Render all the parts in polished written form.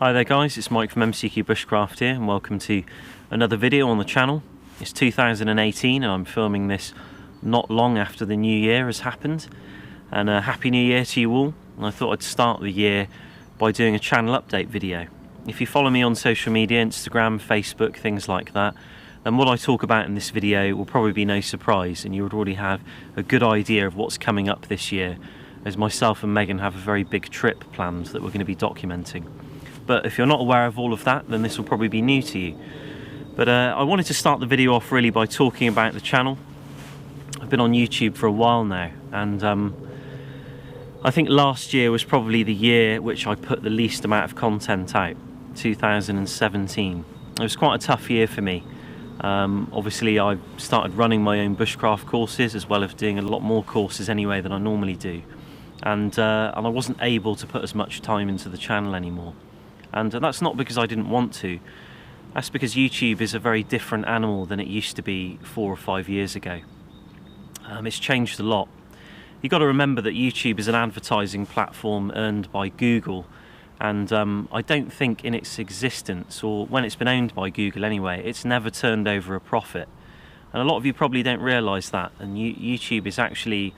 Hi there guys, it's Mike from MCQBushcraft here and welcome to another video on the channel. It's 2018 and I'm filming this not long after the new year has happened. And a happy new year to you all. And I thought I'd start the year by doing a channel update video. If you follow me on social media, Instagram, Facebook, things like that, then what I talk about in this video will probably be no surprise and you would already have a good idea of what's coming up this year, as myself and Megan have a very big trip planned that we're going to be documenting. But if you're not aware of all of that, then this will probably be new to you. But I wanted to start the video off really by talking about the channel. I've been on YouTube for a while now, and I think last year was probably the year which I put the least amount of content out, 2017. It was quite a tough year for me. Obviously I started running my own bushcraft courses as well as doing a lot more courses anyway than I normally do. And I wasn't able to put as much time into the channel anymore. And that's not because I didn't want to, that's because YouTube is a very different animal than it used to be 4 or 5 years ago. It's changed a lot. You've got to remember that YouTube is an advertising platform earned by Google, and I don't think in its existence, or when it's been owned by Google anyway, it's never turned over a profit. And a lot of you probably don't realise that, and YouTube is actually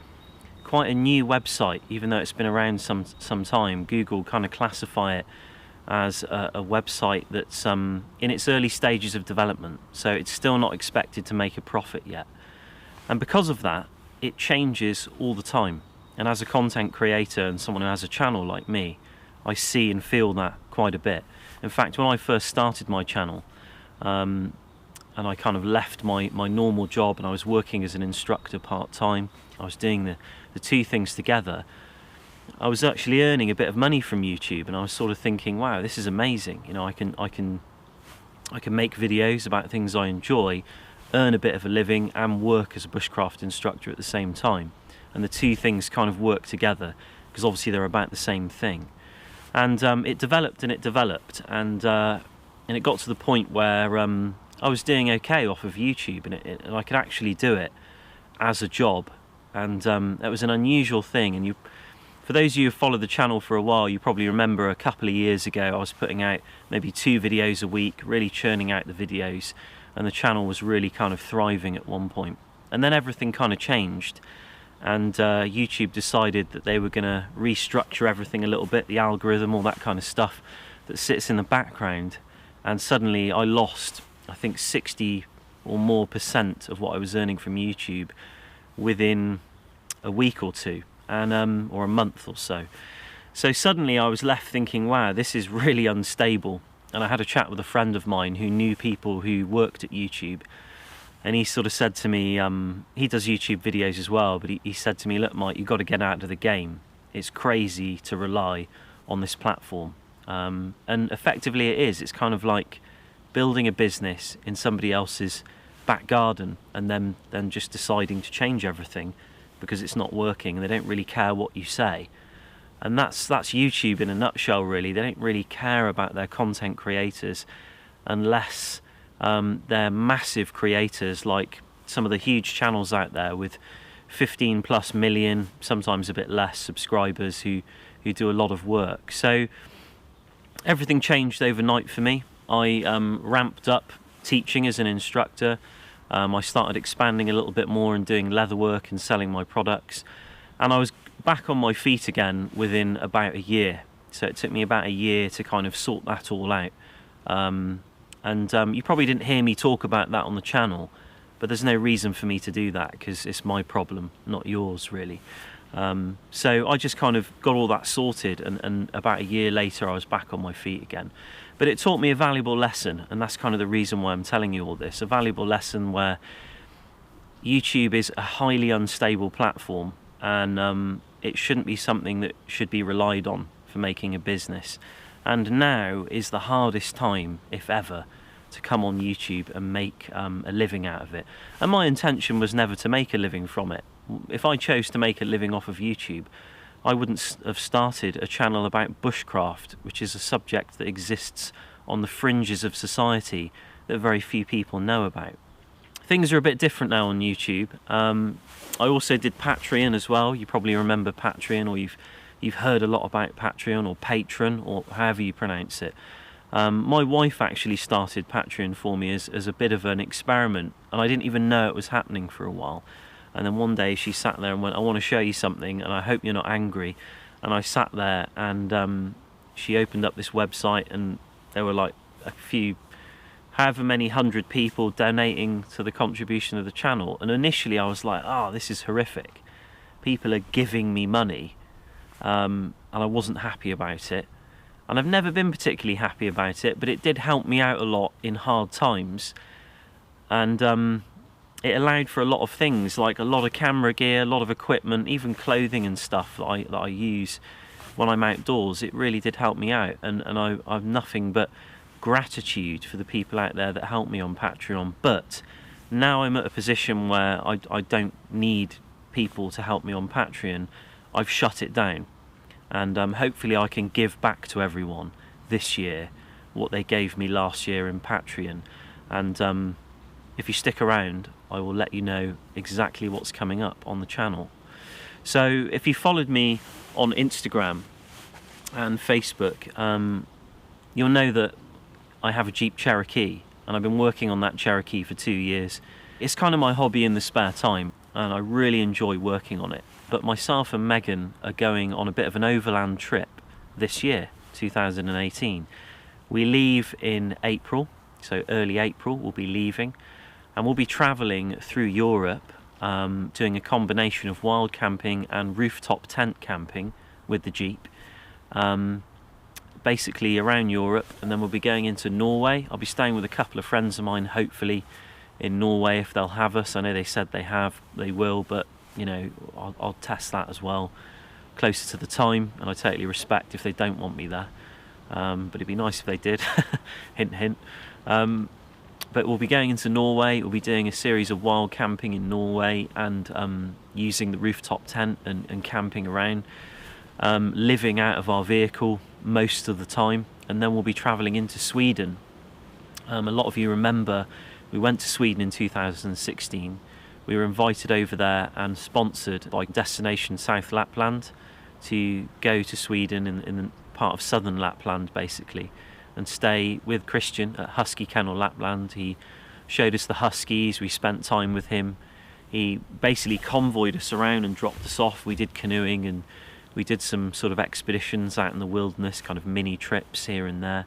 quite a new website, even though it's been around some time. Google kind of classify it as a website that's in its early stages of development, so it's still not expected to make a profit yet. And because of that, it changes all the time. And as a content creator and someone who has a channel like me, I see and feel that quite a bit. In fact, when I first started my channel, and I kind of left my normal job and I was working as an instructor part-time, I was doing the two things together, I was actually earning a bit of money from YouTube, and I was sort of thinking, wow, this is amazing. You know, I can make videos about things I enjoy, earn a bit of a living, and work as a bushcraft instructor at the same time. And the two things kind of work together because obviously they're about the same thing. And it developed and it developed, and it got to the point where I was doing okay off of YouTube, and I could actually do it as a job. And it was an unusual thing. And for those of you who followed the channel for a while, you probably remember a couple of years ago I was putting out maybe 2 videos a week, really churning out the videos, and the channel was really kind of thriving at one point. And then everything kind of changed, and YouTube decided that they were going to restructure everything a little bit, the algorithm, all that kind of stuff that sits in the background, and suddenly I lost, I think, 60 or more % of what I was earning from YouTube within a week or two. And or a month or so. So suddenly I was left thinking, wow, this is really unstable. And I had a chat with a friend of mine who knew people who worked at YouTube, and he sort of said to me, he does YouTube videos as well, but he said to me, look Mike, you've got to get out of the game. It's crazy to rely on this platform. And effectively it is. It's kind of like building a business in somebody else's back garden and then just deciding to change everything because it's not working, and they don't really care what you say. And that's YouTube in a nutshell, really. They don't really care about their content creators unless they're massive creators like some of the huge channels out there with 15+ million, sometimes a bit less, subscribers who do a lot of work. So everything changed overnight for me. I ramped up teaching as an instructor. I started expanding a little bit more and doing leatherwork and selling my products, and I was back on my feet again within about a year. So it took me about a year to kind of sort that all out. You probably didn't hear me talk about that on the channel, but there's no reason for me to do that because it's my problem, not yours really. So I just kind of got all that sorted, and about a year later I was back on my feet again. But it taught me a valuable lesson, and that's kind of the reason why I'm telling you all this. A valuable lesson where YouTube is a highly unstable platform, and it shouldn't be something that should be relied on for making a business. And now is the hardest time, if ever, to come on YouTube and make a living out of it. And my intention was never to make a living from it. If I chose to make a living off of YouTube, I wouldn't have started a channel about bushcraft, which is a subject that exists on the fringes of society that very few people know about. Things are a bit different now on YouTube. I also did Patreon as well. You probably remember Patreon, or you've you've heard a lot about Patreon or Patron, or however you pronounce it. My wife actually started Patreon for me as a bit of an experiment, and I didn't even know it was happening for a while. And then one day she sat there and went, I want to show you something, and I hope you're not angry. And I sat there, and she opened up this website, and there were like a few, however many hundred people donating to the contribution of the channel. And initially I was like, oh, this is horrific. People are giving me money, and I wasn't happy about it. And I've never been particularly happy about it, but it did help me out a lot in hard times. And it allowed for a lot of things, like a lot of camera gear, a lot of equipment, even clothing and stuff that I use when I'm outdoors. It really did help me out, and I've nothing but gratitude for the people out there that help me on Patreon. But now I'm at a position where I don't need people to help me on Patreon. I've shut it down, and hopefully I can give back to everyone this year what they gave me last year in Patreon. And if you stick around, I will let you know exactly what's coming up on the channel. So if you followed me on Instagram and Facebook, you'll know that I have a Jeep Cherokee, and I've been working on that Cherokee for 2 years. It's kind of my hobby in the spare time, and I really enjoy working on it. But myself and Megan are going on a bit of an overland trip this year, 2018. We leave in April, so early April we'll be leaving, and we'll be travelling through Europe, doing a combination of wild camping and rooftop tent camping with the Jeep. Basically around Europe, and then we'll be going into Norway. I'll be staying with a couple of friends of mine, hopefully in Norway, if they'll have us. I know they said they will, but you know, I'll test that as well closer to the time, and I totally respect if they don't want me there, but it'd be nice if they did. Hint hint. But we'll be going into Norway. We'll be doing a series of wild camping in Norway, and using the rooftop tent and camping around, living out of our vehicle most of the time. And then we'll be travelling into Sweden. A lot of you remember we went to Sweden in 2016. We were invited over there and sponsored by Destination South Lapland to go to Sweden in part of southern Lapland basically, and stay with Christian at Husky Kennel Lapland. He showed us the huskies, we spent time with him. He basically convoyed us around and dropped us off. We did canoeing, and we did some sort of expeditions out in the wilderness, kind of mini trips here and there,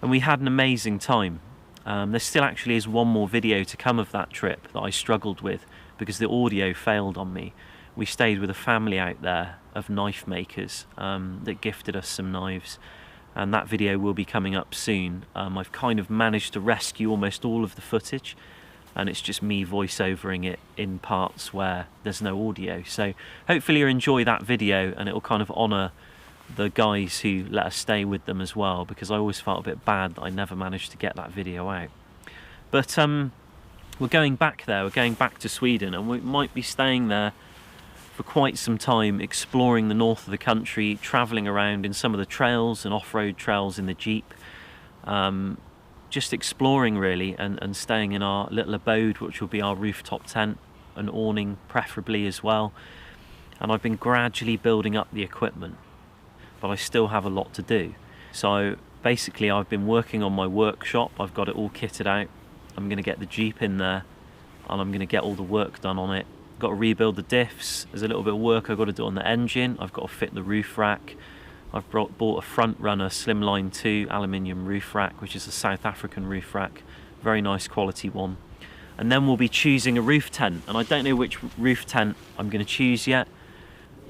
and we had an amazing time. There still actually is one more video to come of that trip that I struggled with because the audio failed on me. We stayed with a family out there of knife makers that gifted us some knives, and that video will be coming up soon. I've kind of managed to rescue almost all of the footage, and it's just me voiceovering it in parts where there's no audio. So hopefully you'll enjoy that video, and it will kind of honour the guys who let us stay with them as well, because I always felt a bit bad that I never managed to get that video out. But we're going back there, we're going back to Sweden, and we might be staying there for quite some time, exploring the north of the country, travelling around in some of the trails and off-road trails in the Jeep, just exploring really, and staying in our little abode, which will be our rooftop tent, an awning preferably as well. And I've been gradually building up the equipment, but I still have a lot to do. So basically I've been working on my workshop. I've got it all kitted out. I'm going to get the Jeep in there, and I'm going to get all the work done on it. I've got to rebuild the diffs. There's a little bit of work I've got to do on the engine. I've got to fit the roof rack. I've bought a front runner Slimline 2 aluminium roof rack, which is a South African roof rack, very nice quality one. And then we'll be choosing a roof tent, and I don't know which roof tent I'm going to choose yet.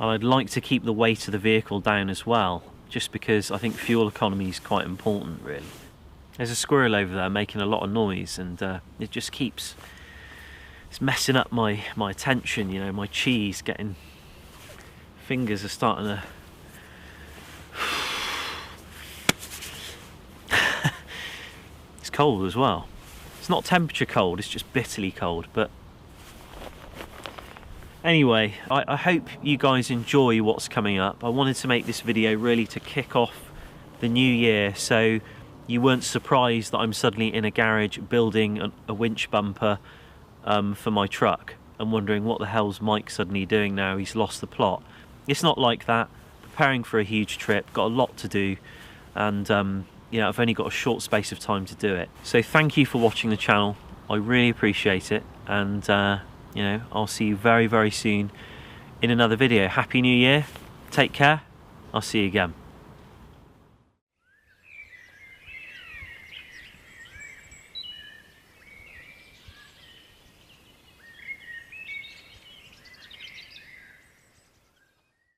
And I'd like to keep the weight of the vehicle down as well, just because I think fuel economy is quite important really. There's a squirrel over there making a lot of noise, and it just keeps, it's messing up my attention, you know, my cheese getting, fingers are starting to it's cold as well. It's not temperature cold, it's just bitterly cold. But anyway, I hope you guys enjoy what's coming up. I wanted to make this video really to kick off the new year, so you weren't surprised that I'm suddenly in a garage building a winch bumper for my truck and wondering what the hell's Mike suddenly doing now, he's lost the plot. It's not like that. preparing for a huge trip, got a lot to do, and you know, I've only got a short space of time to do it. So thank you for watching the channel. I really appreciate it, and you know, I'll see you very, very soon in another video. Happy New Year, take care, I'll see you again.